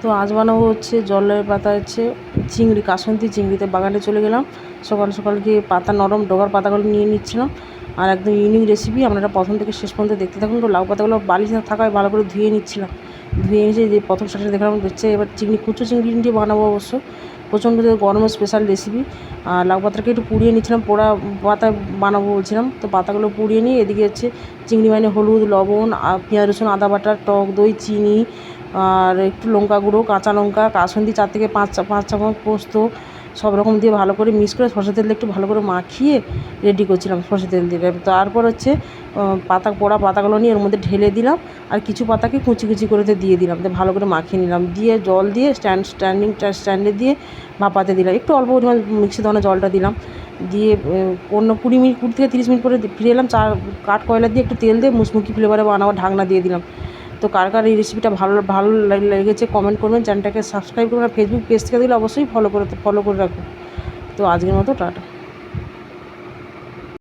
তো আজ বানাবো হচ্ছে জলের পাতা হচ্ছে চিংড়ি, কাসন্তি চিংড়িতে বাগানে চলে গেলাম সকাল সকাল গিয়ে পাতা নরম ডগার পাতাগুলো নিয়ে নিচ্ছিলাম। আর একদম ইউনিক রেসিপি, আপনারা প্রথম থেকে শেষ পর্যন্ত দেখতে থাকুন। তো লাউ পাতাগুলো বালিশ না থাকায় ভালো করে ধুয়ে নিচ্ছিলাম, ধুয়ে নিয়েছি যে প্রথম স্টার্টে দেখলাম হচ্ছে এবার চিংড়ি কুচো চিংড়ি দিয়ে বানাবো অবশ্য প্রচণ্ড গরমের স্পেশাল রেসিপি। আর লাউ পাতাটাকে একটু পুড়িয়ে নিচ্ছিলাম, পোড়া পাতা বানাবো বলছিলাম। তো পাতাগুলো পুড়িয়ে নিয়ে এদিকে হচ্ছে চিংড়ি মানে হলুদ লবণ আর পেঁয়াজ রসুন আদা বাটা টক দই চিনি আর একটু লঙ্কা গুঁড়ো কাঁচা লঙ্কা কাসুন্দি 4 থেকে 5 চামচ পোস্ত সব রকম দিয়ে ভালো করে মিক্স করে সরষের তেল দিয়ে একটু ভালো করে মাখিয়ে রেডি করছিলাম সরষের তেল দিয়ে। তারপর হচ্ছে পোড়া পাতাগুলো নিয়ে এর মধ্যে ঢেলে দিলাম আর কিছু পাতাকে কুচি কুচি করে দিয়ে দিলাম, দিয়ে ভালো করে মাখিয়ে নিলাম, দিয়ে জল দিয়ে স্ট্যান্ডে দিয়ে ভাপাতে দিলাম। একটু অল্প পরিমাণ মিক্সি ধরনের জলটা দিলাম, দিয়ে 20 থেকে 30 মিনিট পরে ফিরে এলাম। কাঠ কয়লা দিয়ে একটু তেল দিয়ে মুচমুখি ফ্লেভারে বানাবো, ঢাকনা দিয়ে দিলাম। তো কার কার এই রেসিপিটা ভালো লেগেছে কমেন্ট করবেন, চ্যানেলটাকে সাবস্ক্রাইব করবেন, ফেসবুক পেজ থেকে দিলে অবশ্যই ফলো করে রাখুন। তো আজকের মতো টাটা।